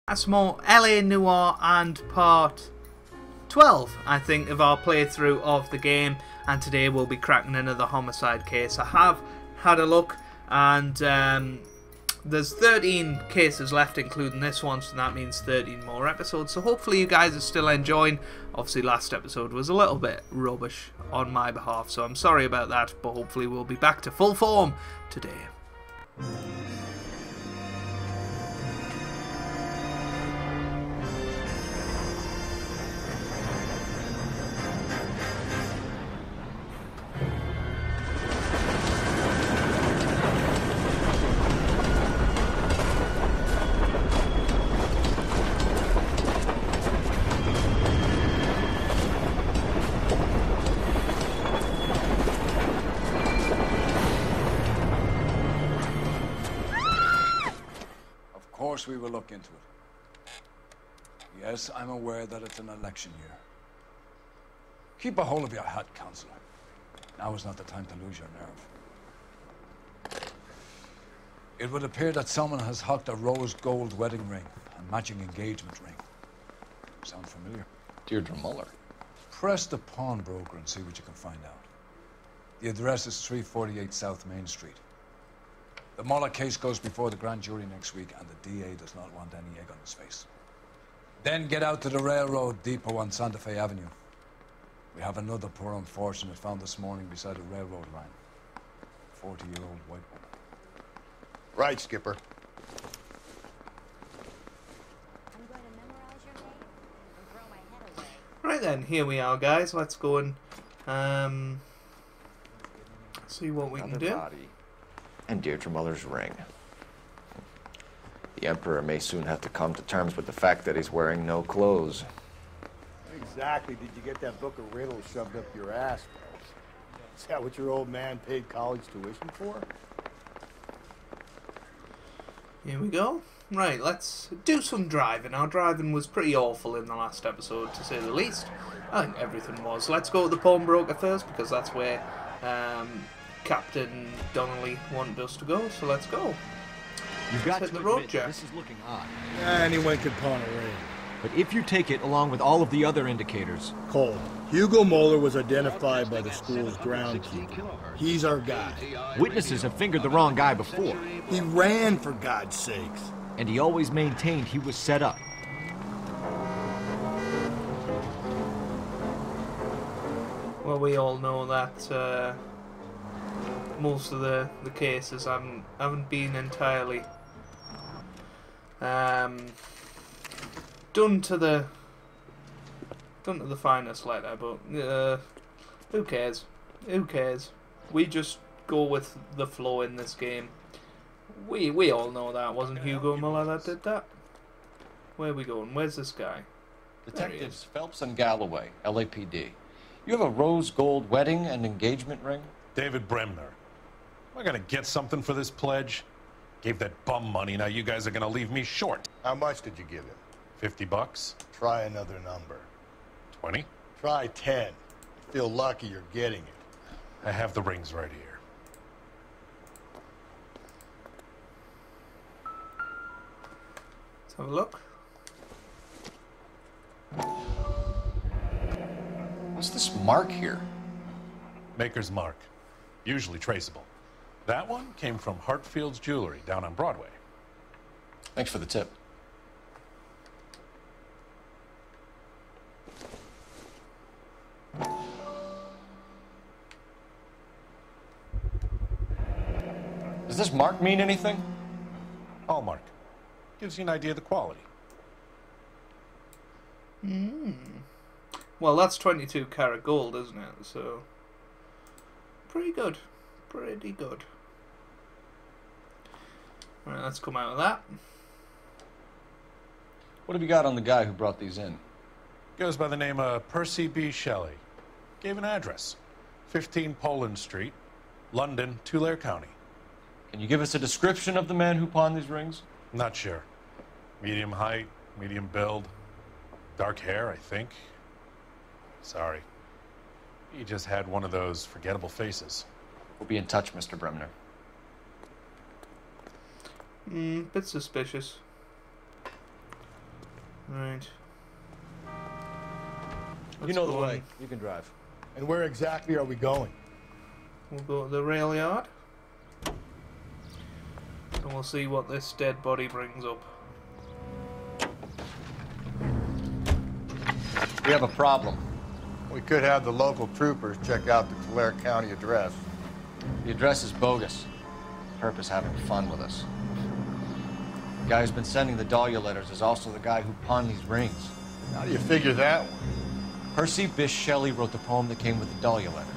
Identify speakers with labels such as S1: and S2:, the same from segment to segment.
S1: That's more LA Noire and part 12, I think, of our playthrough of the game. And today we'll be cracking another homicide case. I have had a look, and there's 13 cases left, including this one, so that means 13 more episodes. So hopefully you guys are still enjoying. Obviously last episode was a little bit rubbish on my behalf, so I'm sorry about that, but hopefully we'll be back to full form today.
S2: We will look into it. Yes, I'm aware that it's an election year. Keep a hold of your hat, Counselor. Now is not the time to lose your nerve. It would appear that someone has hocked a rose gold wedding ring and matching engagement ring. Sound familiar?
S3: Deirdre Muller.
S2: Press the pawnbroker and see what you can find out. The address is 348 South Main Street. The Muller case goes before the grand jury next week, and the DA does not want any egg on his face. Then get out to the railroad depot on Santa Fe Avenue. We have another poor unfortunate found this morning beside a railroad line. 40-year-old white woman.
S4: Right, Skipper.
S5: I'm going to memorize your name and throw my head away.
S1: Right then, here we are, guys. Let's go and see what we can do.
S3: Body. And Deirdre Muller's ring. The Emperor may soon have to come to terms with the fact that he's wearing no clothes.
S4: Exactly. Did you get that book of riddles shoved up your ass? Is that what your old man paid college tuition for?
S1: Here we go. Right, let's do some driving. Our driving was pretty awful in the last episode, to say the least. I think everything was. Let's go to the pawnbroker first, because that's where Captain Donnelly wanted us to go, so let's go.
S6: You've got
S1: hit
S6: to
S1: the road,
S6: admit,
S1: Jack.
S6: this is looking odd.
S4: Anyone could pawn a ring.
S6: But if you take it along with all of the other indicators...
S4: Cole, Hugo Moeller was identified by the school's groundskeeper. He's our guy.
S6: Witnesses have fingered the wrong guy before.
S4: He ran, for God's sakes.
S6: And he always maintained he was set up.
S1: Well, we all know that most of the cases haven't been entirely done to the finest letter, but who cares? Who cares? We just go with the flow in this game. We all know that wasn't Hugo Muller that did that. Where are we going? Where's this guy?
S3: Detectives Phelps and Galloway, LAPD. You have a rose gold wedding and engagement ring?
S7: David Bremner. Am I gonna get something for this pledge? Gave that bum money, now you guys are gonna leave me short.
S4: How much did you give him?
S7: $50?
S4: Try another number.
S7: 20?
S4: Try 10. Feel lucky you're getting it.
S7: I have the rings right here.
S1: Let's have a look.
S3: What's this mark here?
S7: Maker's mark. Usually traceable. That one came from Hartfield's Jewelry down on Broadway.
S3: Thanks for the tip. Does this mark mean anything?
S7: Hallmark. Gives you an idea of the quality.
S1: Well, that's 22 karat gold, isn't it? So, pretty good. Pretty good. Alright, let's come out of that.
S3: What have you got on the guy who brought these in?
S7: Goes by the name of Percy B. Shelley. Gave an address. 15 Poland Street, London, Tulare County.
S3: Can you give us a description of the man who pawned these rings?
S7: Not sure. Medium height, medium build, dark hair, I think. Sorry. He just had one of those forgettable faces.
S3: We'll be in touch, Mr. Bremner.
S1: Bit suspicious. Right.
S3: You know the way. You can drive.
S4: And where exactly are we going?
S1: We'll go to the rail yard. And we'll see what this dead body brings up.
S3: We have a problem.
S4: We could have the local troopers check out the Tulare County address.
S3: The address is bogus. Perp is having fun with us. The guy who's been sending the Dahlia letters is also the guy who pawned these rings.
S4: How do you figure that one?
S3: Percy Bysshe Shelley wrote the poem that came with the Dahlia letter.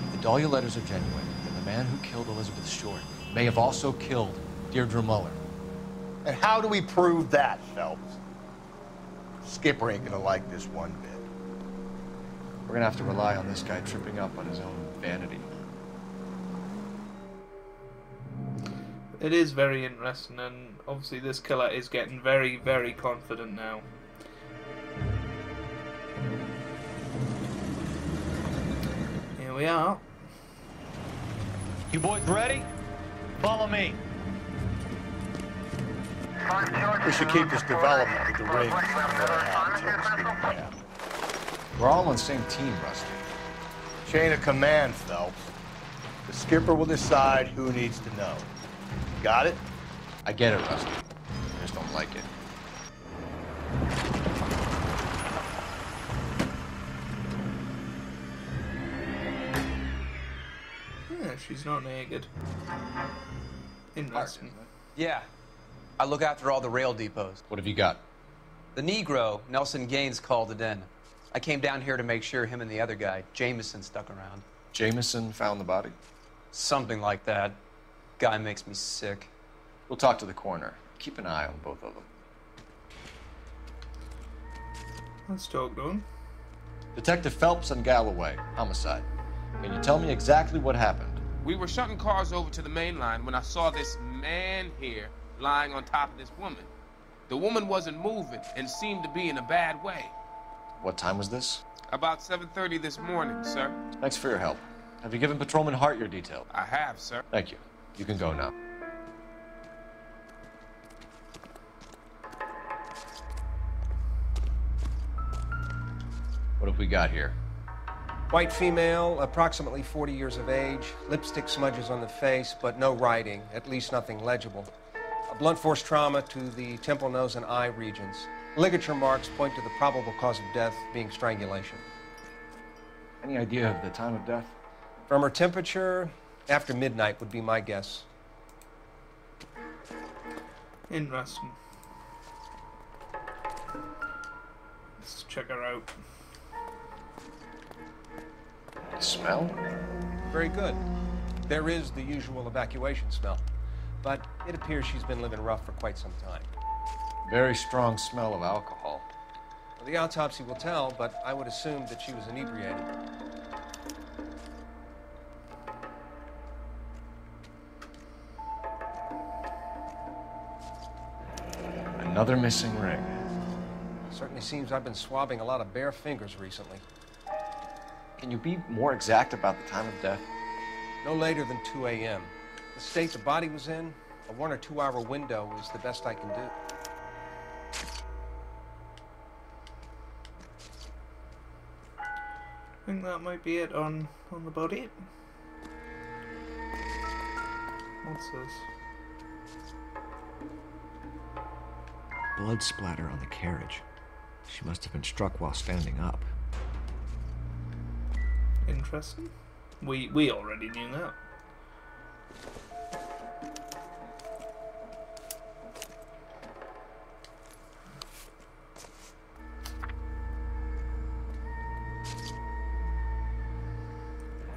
S3: If the Dahlia letters are genuine, then the man who killed Elizabeth Short may have also killed Deirdre Muller.
S4: And how do we prove that, Phelps? Skipper ain't gonna like this one bit.
S3: We're gonna have to rely on this guy tripping up on his own vanity.
S1: It is very interesting, and obviously this killer is getting very, very confident now. Here we are.
S8: You boys ready? Follow me.
S4: We should keep this development with the rings.
S3: We're all on the same team, Rusty.
S4: Chain of command, Phelps. The skipper will decide who needs to know. Got it?
S3: I get it, Rusty. I just don't like it.
S1: Yeah, she's not naked. Interesting.
S9: Yeah. I look after all the rail depots.
S3: What have you got?
S9: The Negro, Nelson Gaines, called it in. I came down here to make sure him and the other guy, Jameson, stuck around.
S3: Jameson found the body?
S9: Something like that. Guy makes me sick.
S3: We'll talk to the coroner. Keep an eye on both of them.
S1: Let's talk to him.
S3: Detective Phelps and Galloway, homicide. Can you tell me exactly what happened?
S10: We were shutting cars over to the main line when I saw this man here lying on top of this woman. The woman wasn't moving and seemed to be in a bad way.
S3: What time was this?
S10: About 7:30 this morning, sir.
S3: Thanks for your help. Have you given Patrolman Hart your detail?
S10: I have, sir.
S3: Thank you. You can go now. What have we got here?
S11: White female, approximately 40 years of age, lipstick smudges on the face, but no writing, at least nothing legible. A blunt force trauma to the temple, nose, and eye regions. Ligature marks point to the probable cause of death being strangulation.
S3: Any idea of the time of death?
S11: From her temperature, after midnight would be my guess.
S1: Interesting. Let's check her out.
S3: Smell?
S11: Very good. There is the usual evacuation smell, but it appears she's been living rough for quite some time.
S3: Very strong smell of alcohol.
S11: Well, the autopsy will tell, but I would assume that she was inebriated.
S3: Another missing ring.
S11: Certainly seems I've been swabbing a lot of bare fingers recently.
S3: Can you be more exact about the time of death?
S11: No later than 2 a.m. The state the body was in, a 1 or 2 hour window is the best I can do.
S1: I think that might be it on the body. What's this?
S6: Blood splatter on the carriage. She must have been struck while standing up.
S1: Interesting. We already knew that.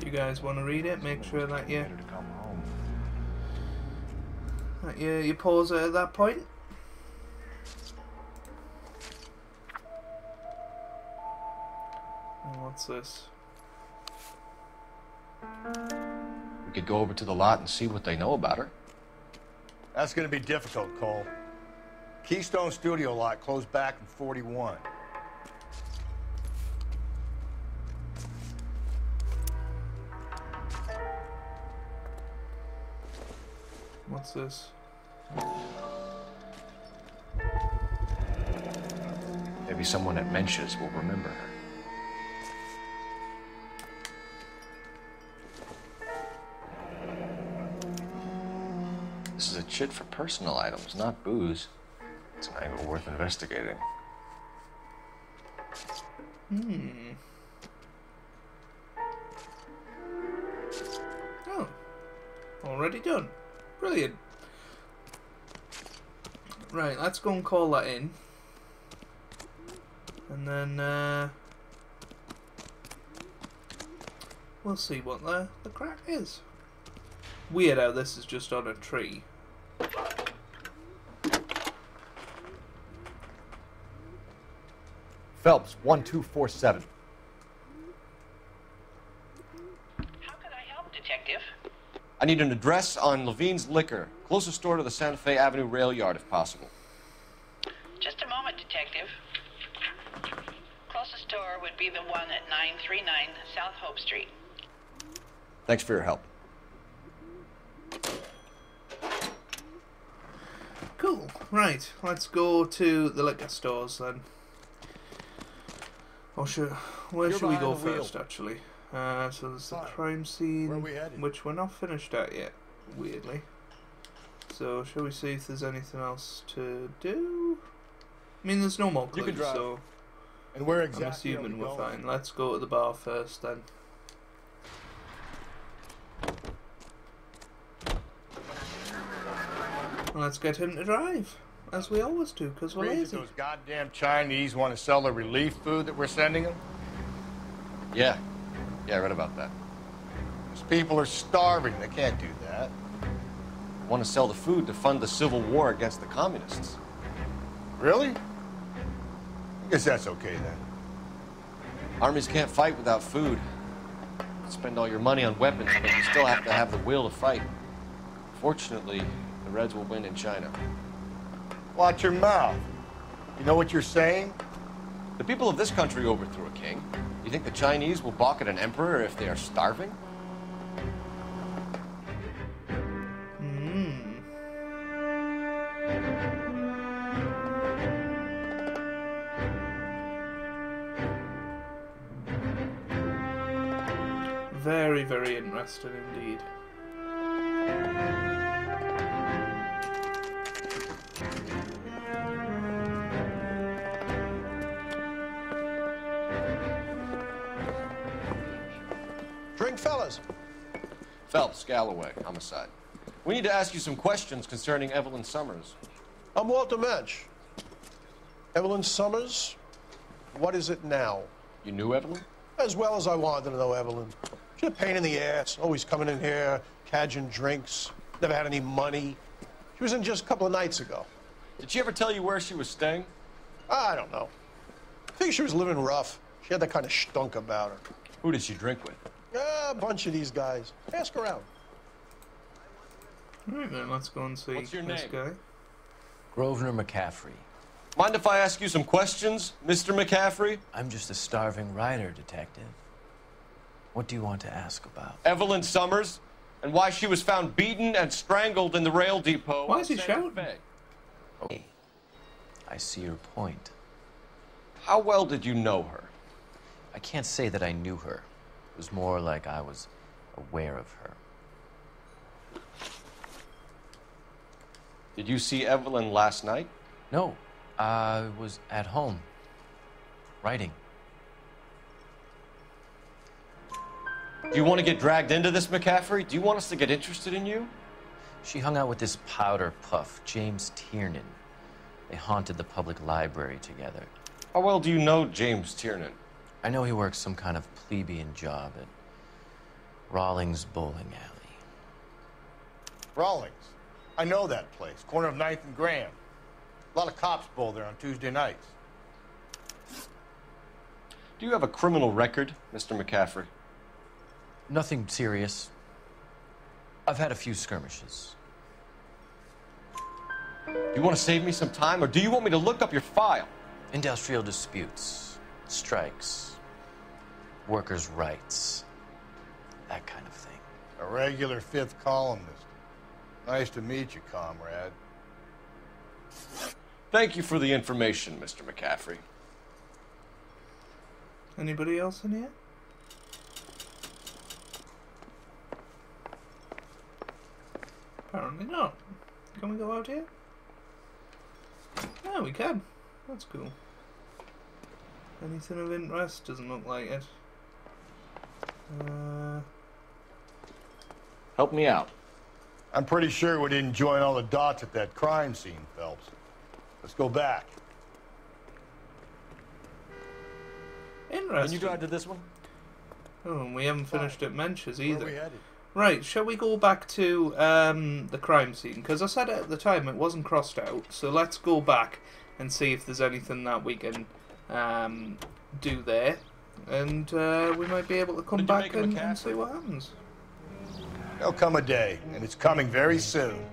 S1: You guys want to read it? Make sure that you pause it at that point. And what's this?
S3: We could go over to the lot and see what they know about her.
S4: That's gonna be difficult, Cole. Keystone Studio lot closed back in 41.
S1: What's this?
S3: Maybe someone at Mensch's will remember her. This is a chit for personal items, not booze. It's an angle worth investigating.
S1: Oh. Already done. Brilliant. Right, let's go and call that in. And then, we'll see what the crack is. Weird how this is just on a tree.
S3: Phelps, 1247.
S12: How can I help, Detective?
S3: I need an address on Levine's Liquor. Closest store to the Santa Fe Avenue rail yard, if possible.
S12: Just a moment, Detective. Closest store would be the one at 939 South Hope Street.
S3: Thanks for your help.
S1: Cool. Right, let's go to the liquor stores then. Or where should we go first, actually? So there's the crime scene, which we're not finished at yet, weirdly. So, shall we see if there's anything else to do? I mean, there's no more clues, so
S4: and where exactly
S1: I'm assuming we're fine. Let's go to the bar first, then. And let's get him to drive, as we always do, because we're lazy.
S4: Those goddamn Chinese want to sell the relief food that we're sending them?
S3: Yeah, I read about that.
S4: Those people are starving. They can't do that.
S3: Want to sell the food to fund the civil war against the communists.
S4: Really? I guess that's okay then.
S3: Armies can't fight without food. Spend all your money on weapons, but you still have to have the will to fight. Fortunately, the Reds will win in China.
S4: Watch your mouth. You know what you're saying?
S3: The people of this country overthrew a king. You think the Chinese will balk at an emperor if they are starving?
S1: Very, very interesting indeed.
S13: Drink, fellas.
S3: Phelps, Galloway, homicide. We need to ask you some questions concerning Evelyn Summers.
S13: I'm Walter Mensch. Evelyn Summers? What is it now?
S3: You knew Evelyn?
S13: As well as I wanted to know Evelyn. She's a pain in the ass, always coming in here, cadging drinks, never had any money. She was in just a couple of nights ago.
S3: Did she ever tell you where she was staying?
S13: I don't know. I think she was living rough. She had that kind of stunk about her.
S3: Who did she drink with?
S13: A bunch of these guys. Ask around.
S1: Alright then, let's go and see
S3: What's your
S1: this
S3: name?
S1: guy.
S14: Grosvenor McCaffrey.
S3: Mind if I ask you some questions, Mr. McCaffrey?
S14: I'm just a starving writer, detective. What do you want to ask about?
S3: Evelyn Summers, and why she was found beaten and strangled in the rail depot.
S1: Why is he
S3: Santa
S1: shouting?
S3: Fe.
S14: Okay. I see your point.
S3: How well did you know her?
S14: I can't say that I knew her. It was more like I was aware of her.
S3: Did you see Evelyn last night?
S14: No, I was at home, writing.
S3: Do you want to get dragged into this, McCaffrey? Do you want us to get interested in you?
S14: She hung out with this powder puff, James Tiernan. They haunted the public library together.
S3: How well do you know James Tiernan?
S14: I know he works some kind of plebeian job at Rawlings Bowling Alley.
S4: Rawlings. I know that place. Corner of 9th and Graham. A lot of cops bowl there on Tuesday nights.
S3: Do you have a criminal record, Mr. McCaffrey?
S14: Nothing serious. I've had a few skirmishes.
S3: Do you want to save me some time, or do you want me to look up your file?
S14: Industrial disputes, strikes, workers' rights, that kind of thing.
S4: A regular fifth columnist. Nice to meet you, comrade.
S3: Thank you for the information, Mr. McCaffrey.
S1: Anybody else in here? Apparently not. Can we go out here? Yeah, we can. That's cool. Anything of interest? Doesn't look like it.
S6: Help me out.
S4: I'm pretty sure we didn't join all the dots at that crime scene, Phelps. Let's go back.
S1: Interesting.
S6: Can you drive to this one?
S1: Oh, and we haven't finished at Menches either.
S4: Where are we headed?
S1: Right, shall we go back to the crime scene? Because I said at the time it wasn't crossed out, so let's go back and see if there's anything that we can do there. And we might be able to come back and see what happens.
S4: There'll come a day, and it's coming very soon.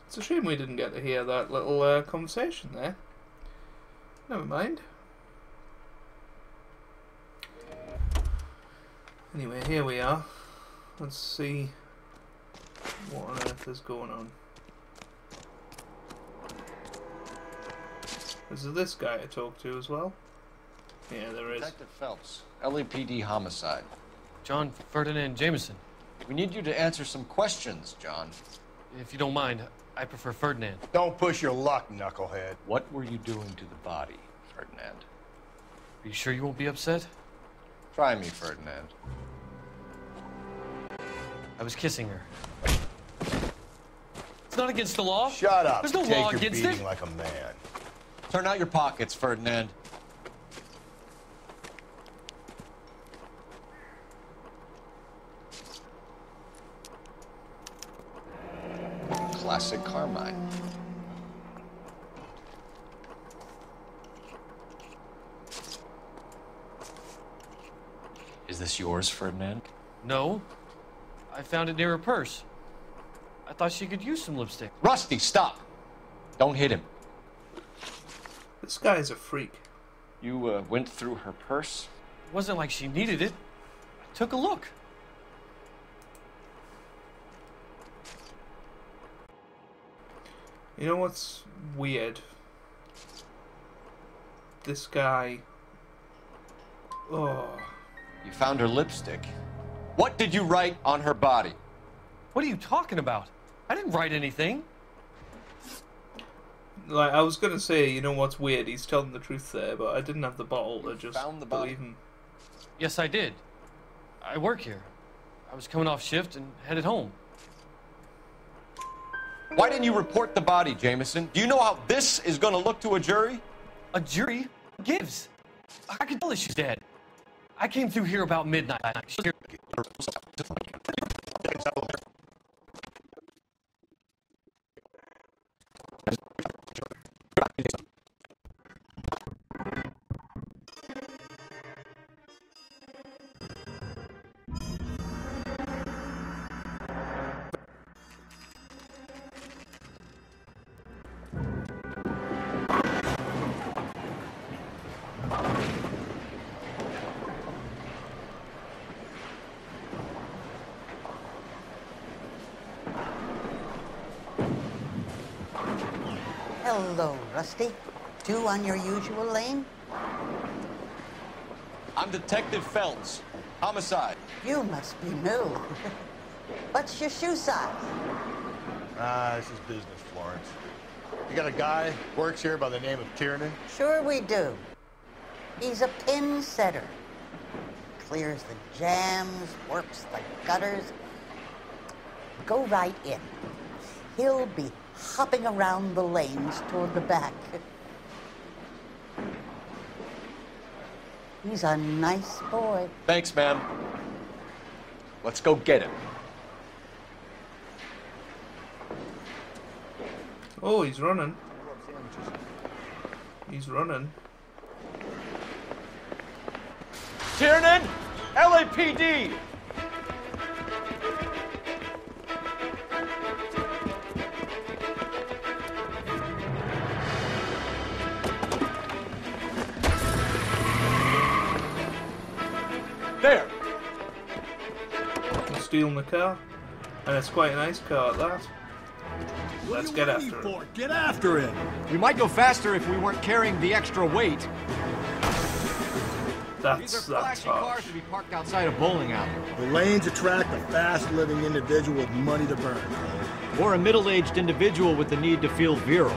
S1: It's a shame we didn't get to hear that little conversation there. Never mind. Anyway, here we are. Let's see what on earth is going on. Is there this guy to talk to as well? Yeah, there is.
S3: Detective Phelps, LAPD homicide.
S6: John Ferdinand Jameson.
S3: We need you to answer some questions, John.
S6: If you don't mind, I prefer Ferdinand.
S4: Don't push your luck, knucklehead.
S3: What were you doing to the body, Ferdinand?
S6: Are you sure you won't be upset?
S3: Try me, Ferdinand.
S6: I was kissing her. It's not against the law.
S4: Shut up.
S6: There's no
S4: Take
S6: law
S4: your
S6: against
S4: beating
S6: it.
S4: like a man.
S3: Turn out your pockets, Ferdinand. Classic Carmine. Is this yours, Ferdinand?
S6: No. I found it near her purse. I thought she could use some lipstick.
S3: Rusty, stop! Don't hit him.
S1: This guy's a freak.
S3: You went through her purse?
S6: It wasn't like she needed it. I took a look.
S1: You know what's weird? This guy... Oh...
S3: You found her lipstick. What did you write on her body?
S6: What are you talking about? I didn't write anything.
S1: Like, I was gonna say, you know what's weird? He's telling the truth there, but I didn't have the bottle to just believe him.
S6: Yes, I did. I work here. I was coming off shift and headed home.
S3: Why didn't you report the body, Jameson? Do you know how this is going to look to a jury?
S6: A jury? Who gives? I can tell that she's dead. I came through here about midnight. She was here.
S15: Hello, Rusty. Two on your usual lane?
S3: I'm Detective Phelps. Homicide.
S15: You must be new. What's your shoe size?
S4: This is business, Florence. You got a guy who works here by the name of Tiernan?
S15: Sure we do. He's a pin setter. Clears the jams, works the gutters. Go right in. He'll be hopping around the lanes toward the back. He's a nice boy.
S3: Thanks, ma'am. Let's go get him.
S1: Oh, he's running. He's running.
S3: Tiernan! LAPD! There!
S1: We're stealing the car. And it's quite a nice car at that. Let's get after it.
S16: Get after it!
S6: We might go faster if we weren't carrying the extra weight. These are flashy cars to be parked outside a bowling alley.
S4: The lanes attract a fast-living individual with money to burn.
S6: Or a middle-aged individual with the need to feel virile.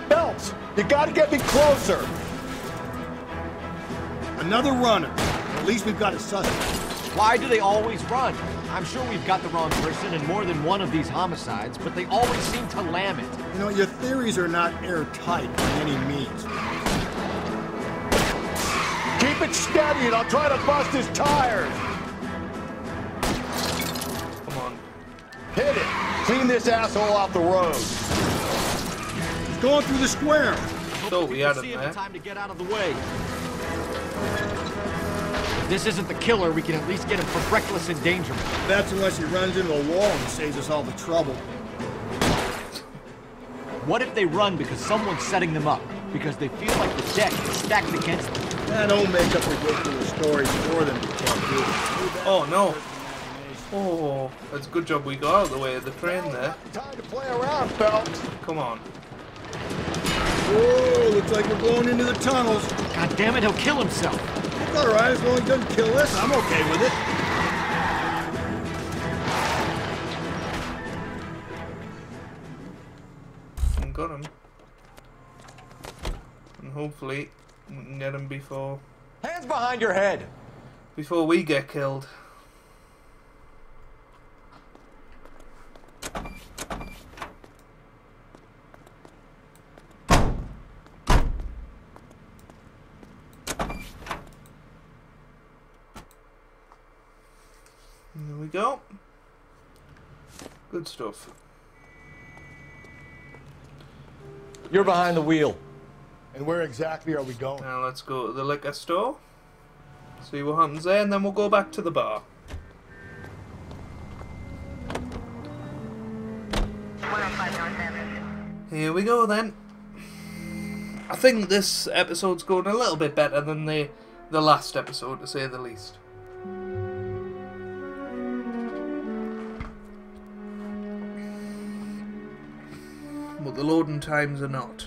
S4: Phelps, you gotta get me closer! Another runner. At least we've got a suspect.
S6: Why do they always run? I'm sure we've got the wrong person in more than one of these homicides, but they always seem to lam it.
S4: You know, your theories are not airtight by any means. Keep it steady and I'll try to bust his tires!
S1: Come on.
S4: Hit it! Clean this asshole off the road! He's going through the square!
S1: So we had him there.
S6: Time to get out of the way. If this isn't the killer, we can at least get him for reckless endangerment.
S4: That's unless he runs into a wall and saves us all the trouble.
S6: What if they run because someone's setting them up? Because they feel like the deck is stacked against them?
S4: That don't make up ridiculous stories for them to tell you.
S1: Oh no. Oh, that's a good job we got out of the way of the train there.
S4: Time to play around, Phelps.
S1: Come on.
S4: Whoa, looks like we're going into the tunnels.
S6: God damn it, he'll kill himself.
S4: It's alright, as long as he doesn't kill us, I'm okay with it.
S1: I got him. And hopefully we can get him before...
S6: Hands behind your head!
S1: Before we get killed. There we go. Good stuff.
S6: You're behind the wheel.
S4: And where exactly are we going?
S1: Now let's go to the liquor store. See what happens there, and then we'll go back to the bar. Here we go then. I think this episode's going a little bit better than the last episode, to say the least. But the loading times are not.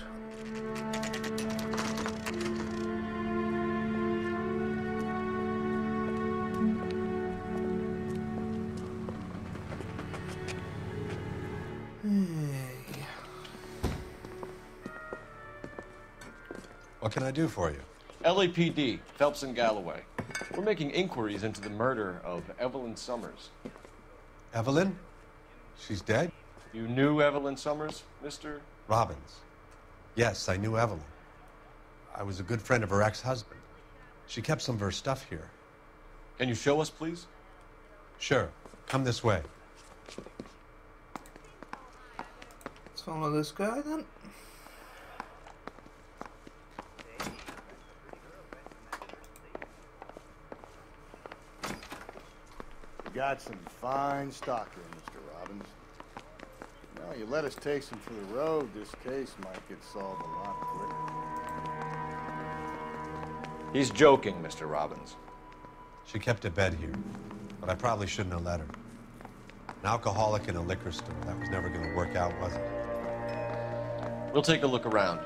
S16: What can I do for you?
S3: LAPD, Phelps and Galloway. We're making inquiries into the murder of Evelyn Summers.
S16: Evelyn? She's dead?
S3: You knew Evelyn Summers, Mr.
S16: Robbins. Yes, I knew Evelyn. I was a good friend of her ex-husband. She kept some of her stuff here.
S3: Can you show us, please?
S16: Sure. Come this way.
S1: Let's follow this guy then.
S4: You got some fine stock here, Mr. Robbins. Now, you let us take some for the road, this case might get solved a lot quicker.
S3: He's joking, Mr. Robbins.
S16: She kept a bed here, but I probably shouldn't have let her. An alcoholic in a liquor store. That was never going to work out, was it?
S3: We'll take a look around.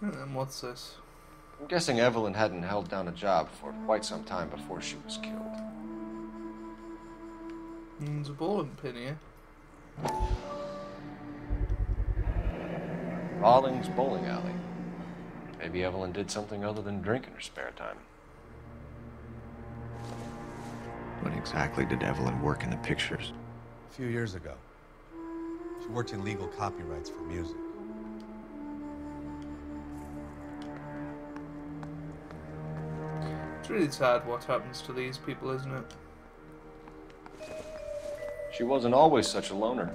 S1: And what's this?
S3: I'm guessing Evelyn hadn't held down a job for quite some time before she was killed.
S1: There's a bowling pin here.
S3: Rawlings Bowling Alley. Maybe Evelyn did something other than drink in her spare time.
S17: When exactly did Evelyn work in the pictures?
S16: A few years ago. She worked in legal copyrights for music.
S1: It's really sad what happens to these people, isn't it?
S3: She wasn't always such a loner.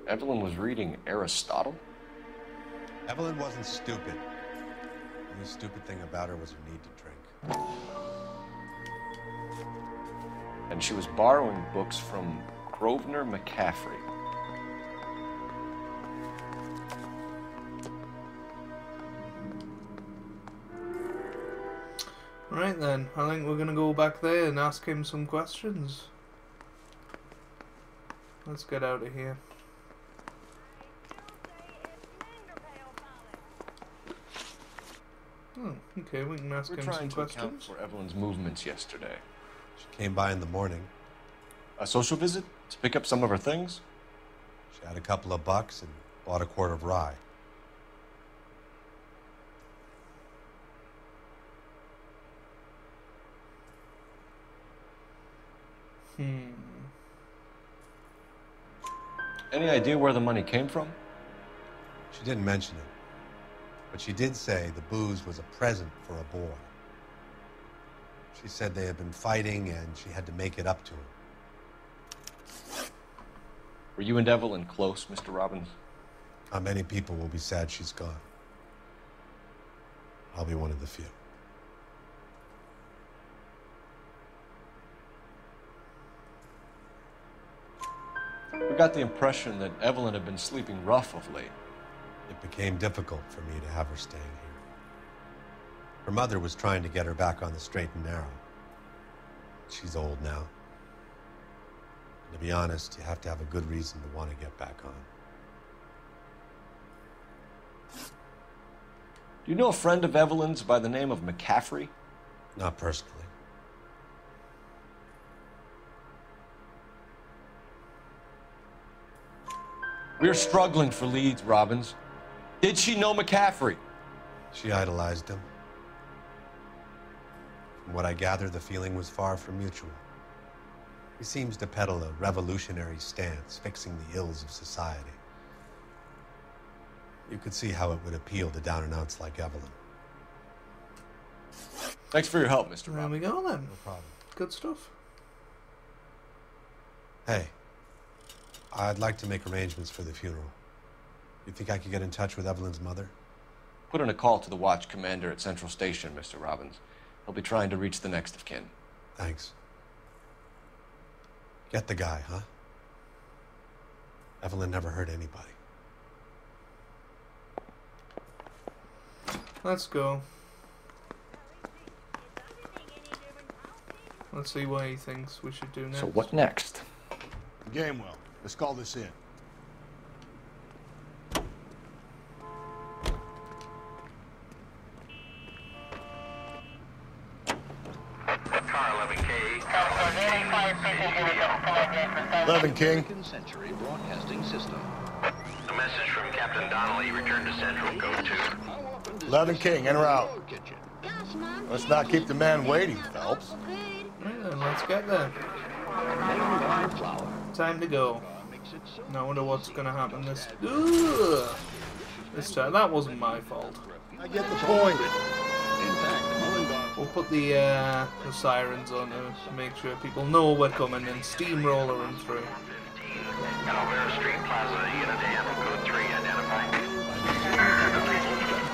S3: Evelyn was reading Aristotle?
S16: Evelyn wasn't stupid. The only stupid thing about her was her need to drink.
S3: And she was borrowing books from Grosvenor McCaffrey.
S1: Right then, I think we're gonna go back there and ask him some questions. Let's get out of here. Oh, okay, we can ask
S3: We're
S1: him
S3: trying
S1: some
S3: to account
S1: questions.
S3: for Evelyn's movements yesterday.
S16: She came by in the morning.
S3: A social visit to pick up some of her things?
S16: She had a couple of bucks and bought a quart of rye.
S3: Any idea where the money came from?
S16: She didn't mention it, but she did say the booze was a present for a boy. She said they had been fighting and she had to make it up to him.
S3: Were you and Evelyn close, Mr. Robbins?
S16: Not many people will be sad she's gone. I'll be one of the few.
S3: We got the impression that Evelyn had been sleeping rough of late.
S16: It became difficult for me to have her staying here. Her mother was trying to get her back on the straight and narrow. She's old now. And to be honest, you have to have a good reason to want to get back on.
S3: Do you know a friend of Evelyn's by the name of McCaffrey?
S16: Not personally.
S3: We're struggling for leads, Robbins. Did she know McCaffrey?
S16: She idolized him. From what I gather, the feeling was far from mutual. He seems to peddle a revolutionary stance, fixing the ills of society. You could see how it would appeal to down-and-outs like Evelyn.
S3: Thanks for your help, Mr.
S1: There
S3: Robbins.
S1: we go then.
S16: No problem.
S1: Good stuff.
S16: Hey, I'd like to make arrangements for the funeral. You think I could get in touch with Evelyn's mother?
S3: Put in a call to the watch commander at Central Station, Mr. Robbins. He'll be trying to reach the next of kin.
S16: Thanks. Get the guy, huh? Evelyn never hurt anybody.
S1: Let's go. Let's see what he thinks we should do next.
S6: So what next?
S4: Gamewell, let's call this in.
S18: Car
S4: 11 King.
S18: Century Broadcasting System. A message from Captain Donnelly. Return to Central. Code 2.
S4: 11 King, in or out? Let's not keep the man waiting, Phelps.
S1: Right then, let's get there. Time to go. Now I wonder what's gonna happen this time. That wasn't my fault.
S4: I get the point.
S1: We'll put the sirens on to make sure people know we're coming and steamroller them through.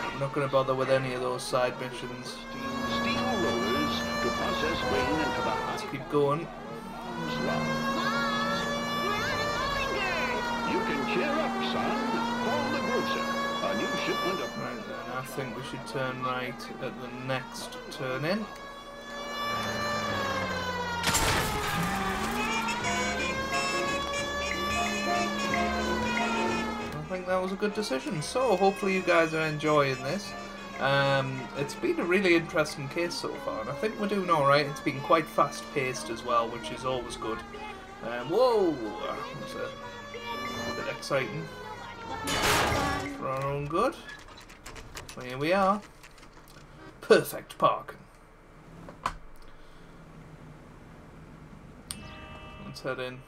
S1: I'm not gonna bother with any of those side missions. Let's keep going.
S18: You can cheer up, son. Call the grocer. A new shipment of...
S1: Right then, I think we should turn right at the next turn in. I think that was a good decision. So hopefully you guys are enjoying this. It's been a really interesting case so far, and I think we're doing alright. It's been quite fast paced as well, which is always good. Whoa! That's a bit exciting. For our own good. So here we are. Perfect parking. Let's head in.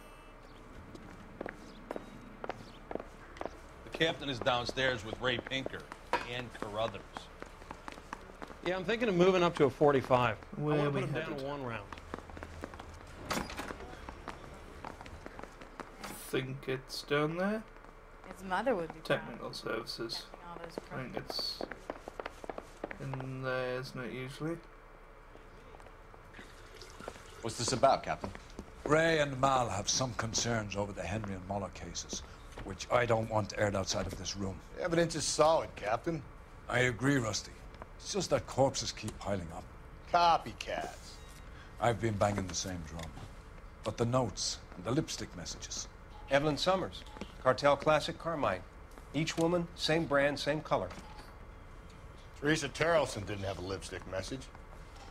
S19: The captain is downstairs with Ray Pinker and Carruthers.
S6: Yeah, I'm thinking of moving up to a 45.
S1: Where
S6: I want
S1: we
S6: to put him down
S1: headed?
S6: to 1 round.
S1: Think it's down there.
S20: His mother would be proud.
S1: Technical services.
S20: All those
S1: I think it's in there, isn't it, usually?
S3: What's this about, Captain?
S2: Ray and Mal have some concerns over the Henry and Muller cases, which I don't want aired outside of this room.
S4: The evidence is solid, Captain.
S2: I agree, Rusty. It's just that corpses keep piling up.
S4: Copycats.
S2: I've been banging the same drum. But the notes and the lipstick messages,
S11: Evelyn Summers, Cartel Classic Carmine. Each woman, same brand, same color.
S4: Teresa Terrelson didn't have a lipstick message.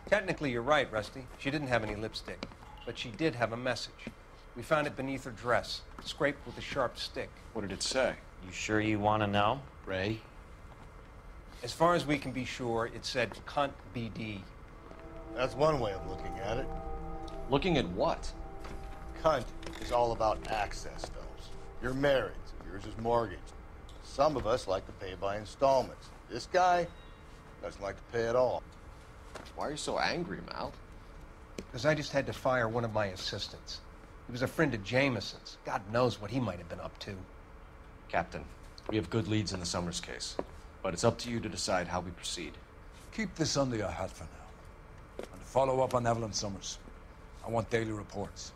S11: Technically, you're right, Rusty. She didn't have any lipstick, but she did have a message. We found it beneath her dress, scraped with a sharp stick.
S3: What did it say?
S14: You sure you want to know?
S3: Ray?
S11: As far as we can be sure, it said cunt BD.
S4: That's one way of looking at it.
S3: Looking at what?
S4: Cunt is all about access, Phelps. You're married, so yours is mortgaged. Some of us like to pay by installments. This guy doesn't like to pay at all.
S3: Why are you so angry, Mal?
S11: Because I just had to fire one of my assistants. He was a friend of Jameson's. God knows what he might have been up to.
S3: Captain, we have good leads in the Summers case, but it's up to you to decide how we proceed.
S2: Keep this under your hat for now. And to follow up on Evelyn Summers, I want daily reports.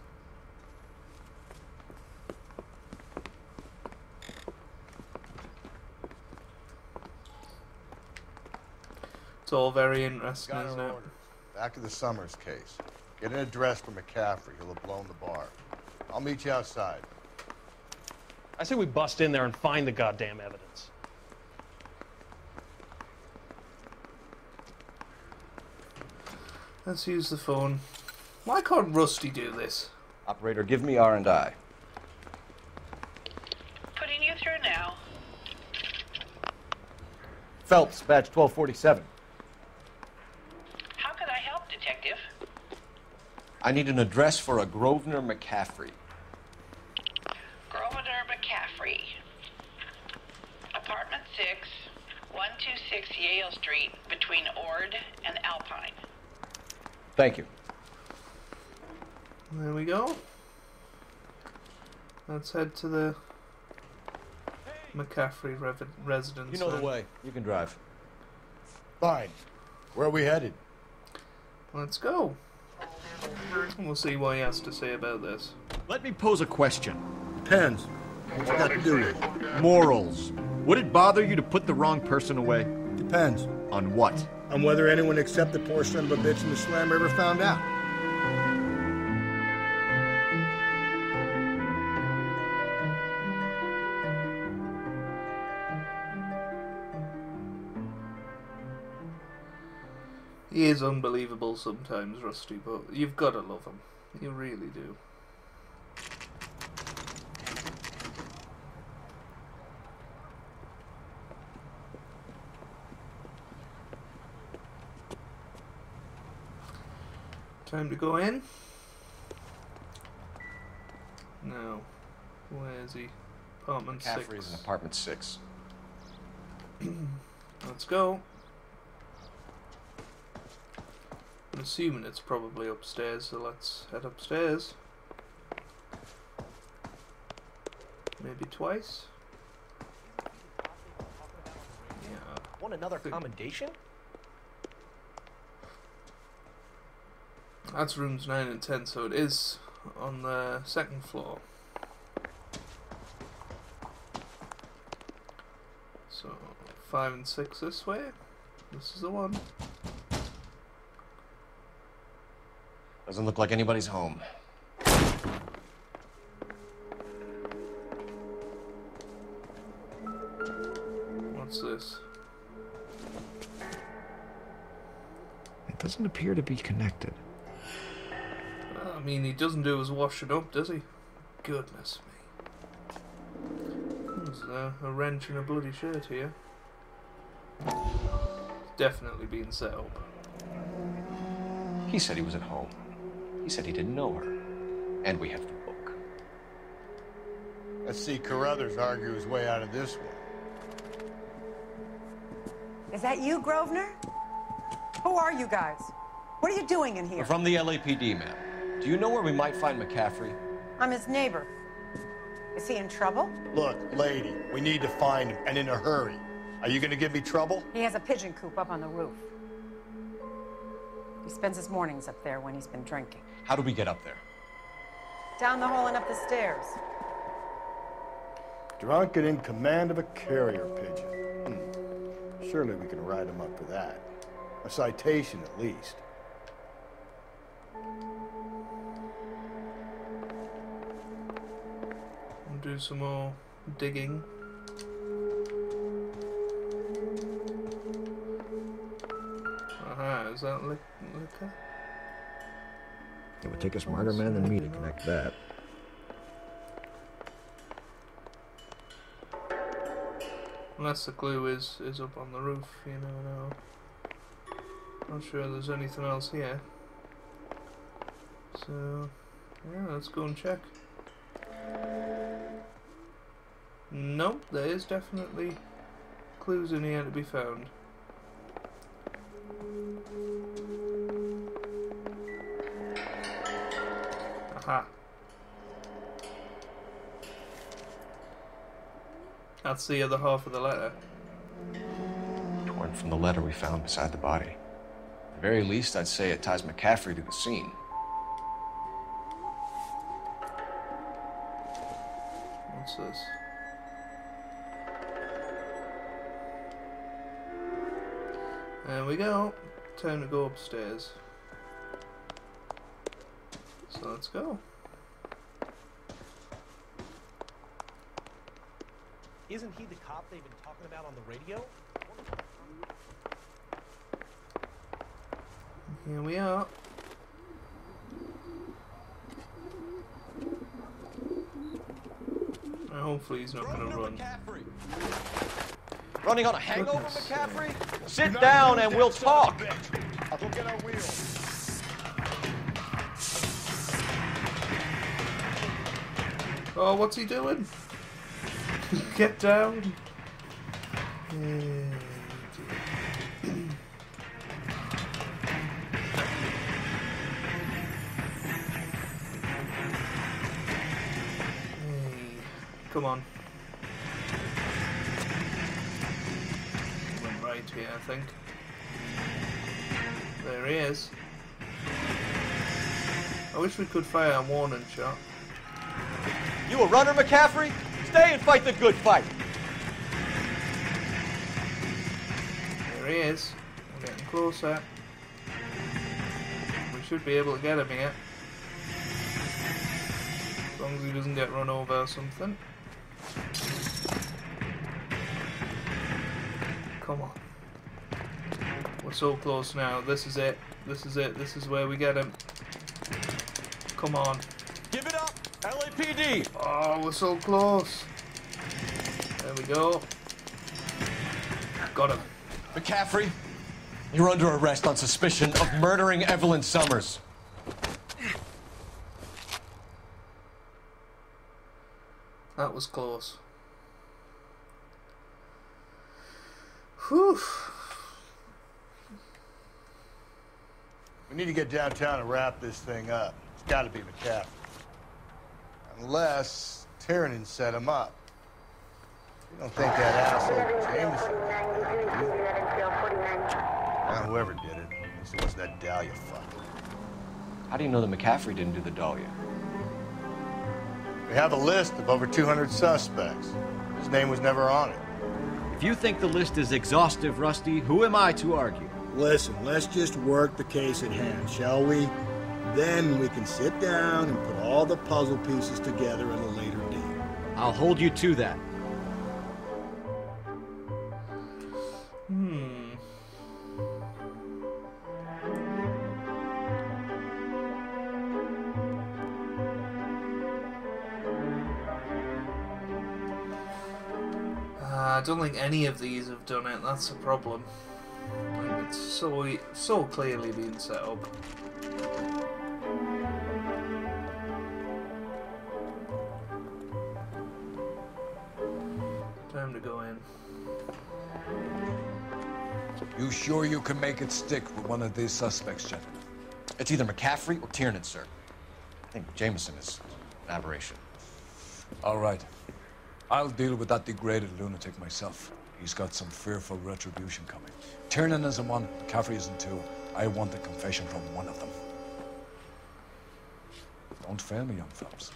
S1: It's all very interesting,
S4: Got
S1: isn't
S4: our
S1: it?
S4: orders. Back to the Summers case. Get an address for McCaffrey. He'll have blown the bar. I'll meet you outside.
S6: I say we bust in there and find the goddamn evidence.
S1: Let's use the phone. Why can't Rusty do this?
S3: Operator, give me R&I.
S12: Putting you through now.
S3: Phelps, badge 1247.
S12: How could I help, Detective?
S3: I need an address for a Grosvenor McCaffrey.
S12: Grosvenor McCaffrey. Apartment 6, 126 Yale Street, between Ord and Alpine.
S3: Thank you.
S1: There we go. Let's head to the McCaffrey residence.
S3: You know the
S1: then.
S3: way. You can drive.
S4: Fine. Where are we headed?
S1: Let's go. And we'll see what he has to say about this.
S21: Let me pose a question.
S13: Depends. What's it got to do with it?
S21: Morals. Would it bother you to put the wrong person away?
S13: Depends.
S21: On what?
S13: On whether anyone except the poor son of a bitch in the slammer ever found out.
S1: He is unbelievable sometimes, Rusty, but you've got to love him. You really do. Time to go in? No. Where is he? Apartment 6.
S3: McCaffrey is in apartment 6.
S1: Let's go. I'm assuming it's probably upstairs, so let's head upstairs. Maybe twice? Yeah.
S6: Want another commendation?
S1: That's rooms 9 and 10, so it is on the second floor. So 5 and 6 this way. This is the one.
S3: Doesn't look like anybody's home.
S1: What's this?
S17: It doesn't appear to be connected.
S1: I mean, he doesn't do his washing up, does he? Goodness me. There's a wrench and a bloody shirt here. Definitely being set up.
S3: He said he was at home. He said he didn't know her. And we have the book.
S4: Let's see Carruthers argue his way out of this one.
S22: Is that you, Grosvenor? Who are you guys? What are you doing in here?
S3: We're from the LAPD, ma'am. Do you know where we might find McCaffrey?
S22: I'm his neighbor. Is he in trouble?
S4: Look, lady, we need to find him, and in a hurry. Are you gonna give me trouble?
S22: He has a pigeon coop up on the roof. He spends his mornings up there when he's been drinking.
S3: How do we get up there?
S22: Down the hall and up the stairs.
S4: Drunk and in command of a carrier pigeon. Surely we can write him up for that. A citation, at least.
S1: Do some more digging. Aha, is that liquor?
S21: It would take a smarter man than me to connect that.
S1: Unless the clue is up on the roof, you never know. Not sure there's anything else here. So, yeah, let's go and check. Nope, there is definitely clues in here to be found. Aha. That's the other half of the letter.
S3: Torn from the letter we found beside the body. At the very least, I'd say it ties McCaffrey to the scene.
S1: What's this? There we go. Time to go upstairs. So let's go.
S5: Isn't he the cop they've been talking about on the radio?
S1: Here we are. And hopefully he's not going to run.
S3: Running on a hangover, McCaffrey? Sit down and we'll talk.
S4: I'll go get our wheels.
S1: Oh, what's he doing? Get down. Come on. Went right here, I think. There he is. I wish we could fire a warning shot.
S3: You a runner, McCaffrey? Stay and fight the good fight.
S1: There he is. We're getting closer. We should be able to get him here. As long as he doesn't get run over or something. Come on. We're so close now. This is it. This is it. This is where we get him. Come on.
S3: Give it up, LAPD.
S1: Oh, we're so close. There we go. Got him.
S3: McCaffrey, you're under arrest on suspicion of murdering Evelyn Summers.
S1: That was close. Whew.
S4: We need to get downtown and wrap this thing up. It's got to be McCaffrey. Unless Tiernan set him up. You don't think that asshole Jameson? Well, whoever did it, this was that Dahlia fuck.
S3: How do you know that McCaffrey didn't do the Dahlia?
S4: We have a list of over 200 suspects. His name was never on it.
S21: If you think the list is exhaustive, Rusty, who am I to argue?
S7: Listen, let's just work the case at hand, shall we? Then we can sit down and put all the puzzle pieces together at a later date.
S21: I'll hold you to that.
S1: I don't think any of these have done it. That's the problem. Like, it's so clearly been set up. Time to go in.
S2: You sure you can make it stick with one of these suspects, gentlemen?
S3: It's either McCaffrey or Tiernan, sir. I think Jameson is an aberration.
S2: All right. I'll deal with that degraded lunatic myself. He's got some fearful retribution coming. Tiernan isn't one, McCaffrey isn't two. I want a confession from one of them. Don't fail me, young fellas.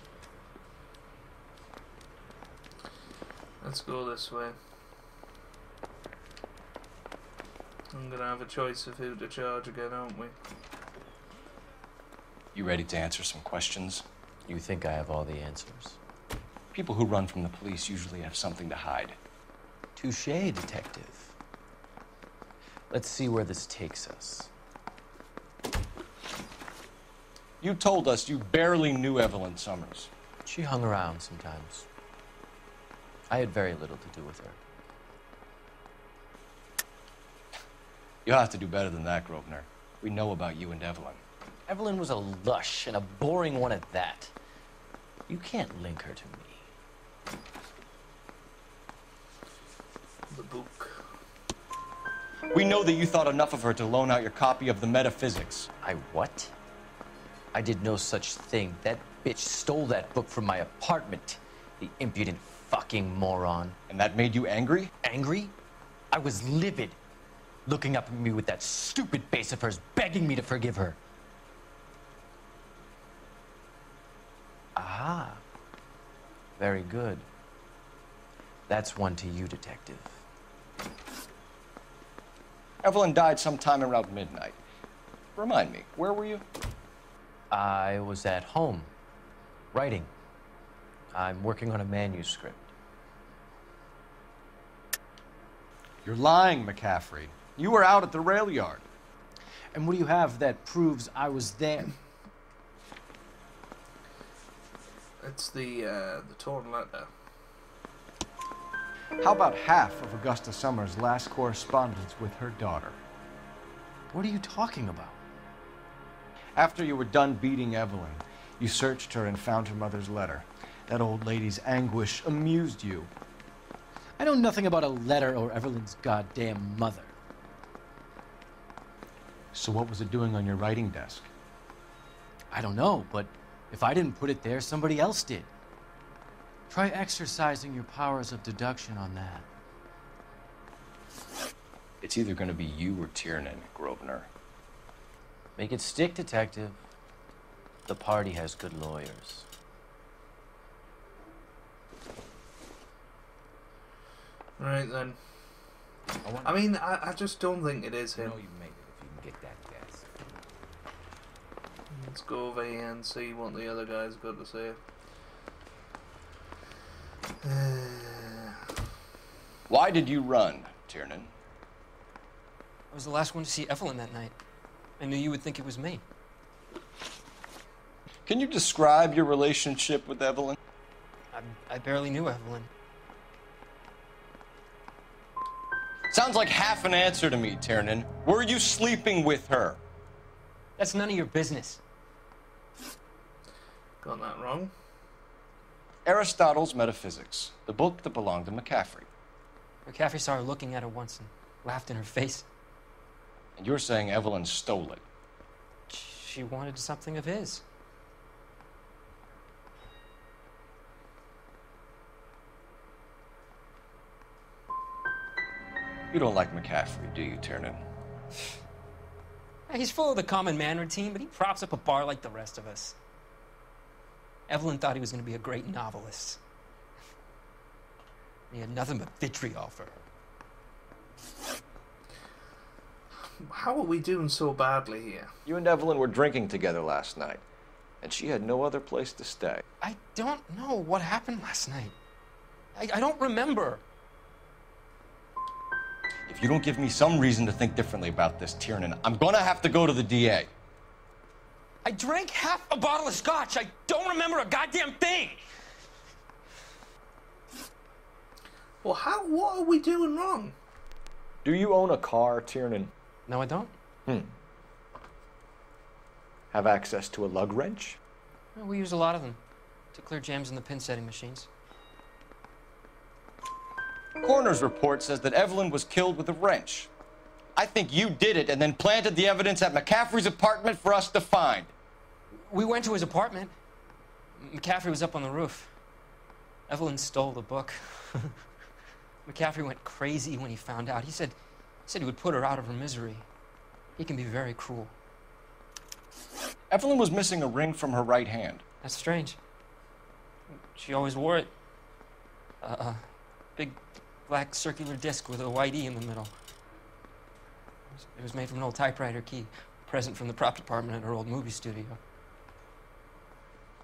S1: Let's go this way. I'm gonna have a choice of who to charge again, aren't we?
S3: You ready to answer some questions?
S14: You think I have all the answers?
S3: People who run from the police usually have something to hide.
S14: Touché, detective. Let's see where this takes us.
S3: You told us you barely knew Evelyn Summers.
S14: She hung around sometimes. I had very little to do with her.
S3: You'll have to do better than that, Grosvenor. We know about you and Evelyn.
S14: Evelyn was a lush, and a boring one at that. You can't link her to me.
S1: The book.
S3: We know that you thought enough of her to loan out your copy of the Metaphysics.
S14: I what? I did no such thing. That bitch stole that book from my apartment. The impudent fucking moron.
S3: And that made you angry?
S14: Angry? I was livid. Looking up at me with that stupid face of hers, begging me to forgive her. Ah. Very good. That's one to you, detective.
S3: Evelyn died sometime around midnight. Remind me, where were you?
S14: I was at home, writing. I'm working on a manuscript.
S3: You're lying, McCaffrey. You were out at the rail yard.
S14: And what do you have that proves I was there?
S1: It's the torn letter.
S3: How about half of Augusta Summers' last correspondence with her daughter?
S14: What are you talking about?
S3: After you were done beating Evelyn, you searched her and found her mother's letter. That old lady's anguish amused you.
S14: I know nothing about a letter or Evelyn's goddamn mother.
S3: So what was it doing on your writing desk?
S14: I don't know, but if I didn't put it there, somebody else did. Try exercising your powers of deduction on that.
S3: It's either going to be you or Tiernan, Grosvenor.
S14: Make it stick, detective. The party has good lawyers.
S1: Right then. I mean, I just don't think it is him.
S8: You make it if you can get that gas.
S1: Let's go over here and see what the other guy's got to say.
S3: Why did you run, Tiernan?
S6: I was the last one to see Evelyn that night. I knew you would think it was me.
S3: Can you describe your relationship with Evelyn?
S6: I barely knew Evelyn.
S3: Sounds like half an answer to me, Tiernan. Were you sleeping with her?
S6: That's none of your business.
S1: Got that wrong.
S3: Aristotle's Metaphysics, the book that belonged to McCaffrey.
S6: McCaffrey saw her looking at her once and laughed in her face.
S3: And you're saying Evelyn stole it?
S6: She wanted something of his.
S3: You don't like McCaffrey, do you, Tiernan?
S6: He's full of the common man routine, but he props up a bar like the rest of us. Evelyn thought he was going to be a great novelist. He had nothing but vitriol for her.
S1: How are we doing so badly here?
S3: You and Evelyn were drinking together last night, and she had no other place to stay.
S6: I don't know what happened last night. I don't remember.
S3: If you don't give me some reason to think differently about this, Tiernan, I'm gonna have to go to the DA.
S6: I drank half a bottle of scotch. I don't remember a goddamn thing.
S1: Well, what are we doing wrong?
S3: Do you own a car, Tiernan?
S6: No, I don't.
S3: Have access to a lug wrench?
S6: Well, we use a lot of them to clear jams in the pin setting machines.
S3: Coroner's report says that Evelyn was killed with a wrench. I think you did it and then planted the evidence at McCaffrey's apartment for us to find.
S6: We went to his apartment. McCaffrey was up on the roof. Evelyn stole the book. McCaffrey went crazy when he found out. He said he would put her out of her misery. He can be very cruel.
S3: Evelyn was missing a ring from her right hand.
S6: That's strange. She always wore it. Big black circular disc with a white E in the middle. It was made from an old typewriter key, present from the prop department at her old movie studio.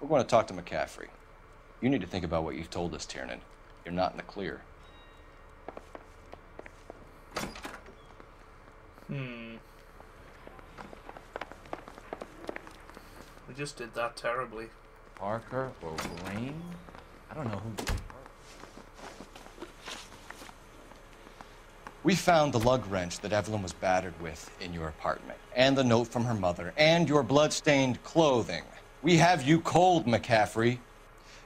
S3: We're going to talk to McCaffrey. You need to think about what you've told us, Tiernan. You're not in the clear.
S1: We just did that terribly.
S14: Parker or Rain? I don't know who.
S3: We found the lug wrench that Evelyn was battered with in your apartment, and the note from her mother, and your blood-stained clothing. We have you cold, McCaffrey.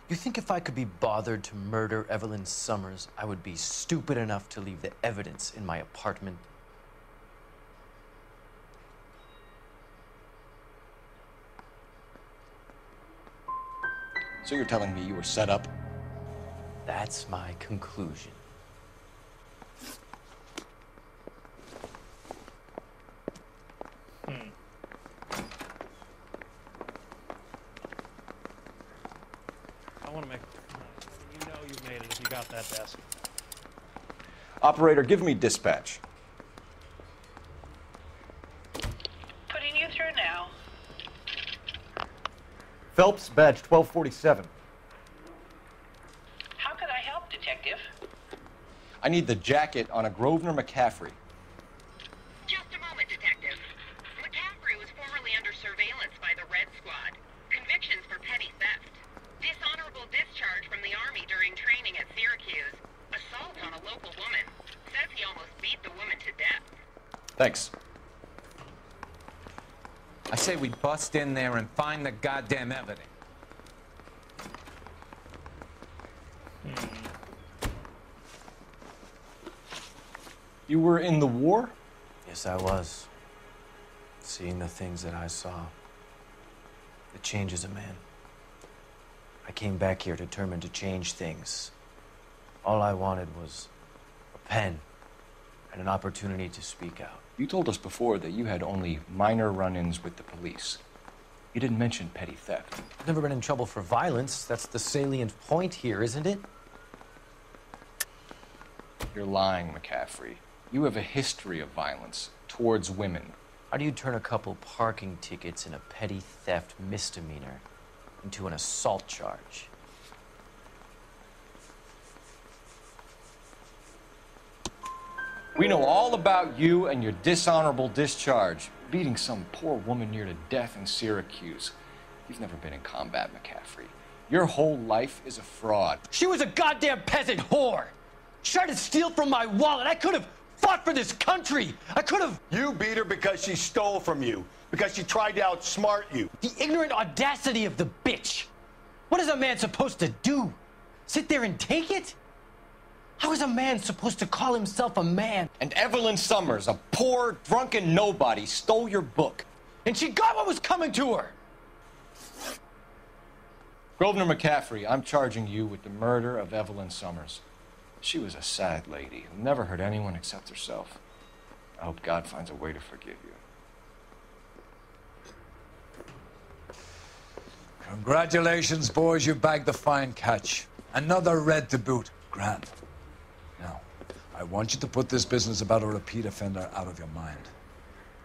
S14: You think if I could be bothered to murder Evelyn Summers, I would be stupid enough to leave the evidence in my apartment?
S3: So you're telling me you were set up?
S14: That's my conclusion.
S5: I want to make. You know you made it if you got that desk.
S3: Operator, give me dispatch.
S12: Putting you through now.
S21: Phelps, badge 1247.
S12: How could I help, Detective?
S3: I need the jacket on a Grosvenor McCaffrey.
S9: Just a moment, Detective. McCaffrey was formerly under surveillance by the Red Squad. Convictions for petty theft. Dishonorable discharge from the Army during training at Syracuse. Assault on a local woman. Says he almost beat the woman to death.
S3: Thanks.
S8: I say we bust in there and find the goddamn evidence.
S3: You were in the war?
S14: Yes, I was. Seeing the things that I saw. It changes a man. I came back here determined to change things. All I wanted was a pen and an opportunity to speak out.
S3: You told us before that you had only minor run-ins with the police. You didn't mention petty theft.
S14: I've never been in trouble for violence. That's the salient point here, isn't it?
S3: You're lying, McCaffrey. You have a history of violence towards women.
S14: How do you turn a couple parking tickets and a petty theft misdemeanor into an assault charge?
S3: We know all about you and your dishonorable discharge, beating some poor woman near to death in Syracuse. You've never been in combat, McCaffrey. Your whole life is a fraud.
S14: She was a goddamn peasant whore! She tried to steal from my wallet. I could have fought for this country. I could have...
S10: You beat her because she stole from you. Because she tried to outsmart you.
S14: The ignorant audacity of the bitch. What is a man supposed to do? Sit there and take it? How is a man supposed to call himself a man?
S3: And Evelyn Summers, a poor, drunken nobody, stole your book.
S14: And she got what was coming to her.
S3: Grosvenor McCaffrey, I'm charging you with the murder of Evelyn Summers. She was a sad lady who never hurt anyone except herself. I hope God finds a way to forgive you.
S2: Congratulations, boys. You bagged the fine catch. Another red to boot. Grand. Now, I want you to put this business about a repeat offender out of your mind.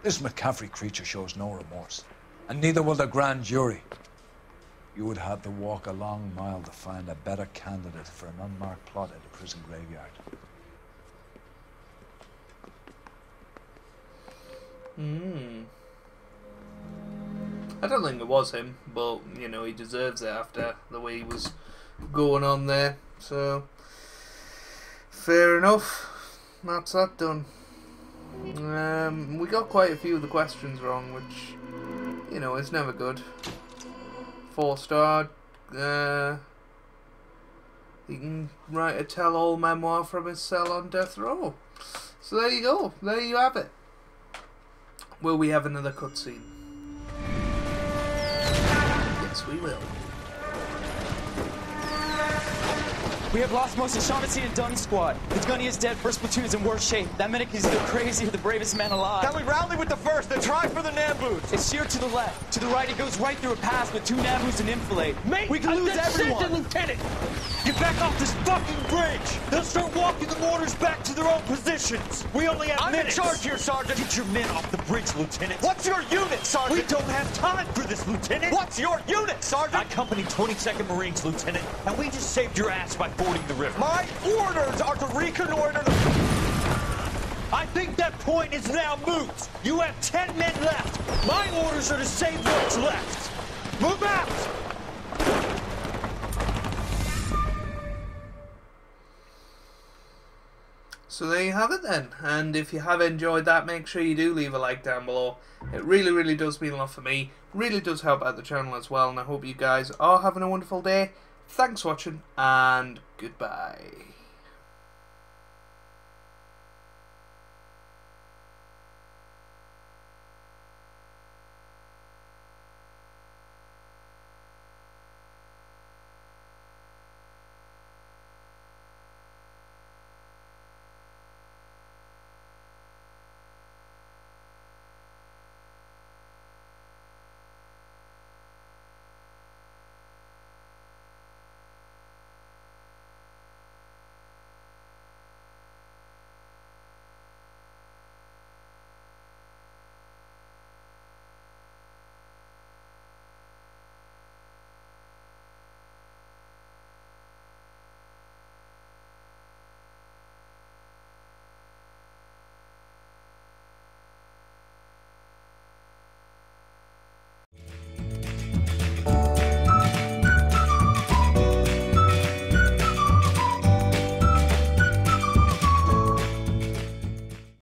S2: This McCaffrey creature shows no remorse, and neither will the grand jury. You would have to walk a long mile to find a better candidate for an unmarked plot at a prison graveyard.
S1: I don't think it was him, but, you know, he deserves it after the way he was going on there. So, fair enough. That's that done. We got quite a few of the questions wrong, which, you know, is never good. 4-star. He can write a tell-all memoir from his cell on death row. So there you go. There you have it. Will we have another cutscene? Yes, we will.
S6: We have lost most of Shaughnessy and Dunn's squad. The gunny is dead, first platoon is in worse shape. That medic is either crazy or the bravest man alive.
S10: Then we rally with the first and try for the Nambus.
S6: It's sheer to the left. To the right, it goes right through a pass with 2 Nambus and enfilade.
S10: Mate,
S6: we can lose everyone.
S10: Lieutenant, get back off this fucking bridge. They'll start walking the mortars back to their own positions. We only have minutes. I'm in charge here, Sergeant. Get your men off the bridge, Lieutenant. What's your unit, Sergeant? We don't have time for this, Lieutenant. What's your unit, Sergeant? My company, 22nd Marines, Lieutenant, and we just saved your ass by fording the river. My orders are to reconnoiter the... I think that point is now moot. You have 10 men left. My orders are to save what's left. Move out!
S1: So there you have it then, and if you have enjoyed that, make sure you do leave a like down below. It really does mean a lot for me, really does help out the channel as well, and I hope you guys are having a wonderful day. Thanks for watching, and goodbye.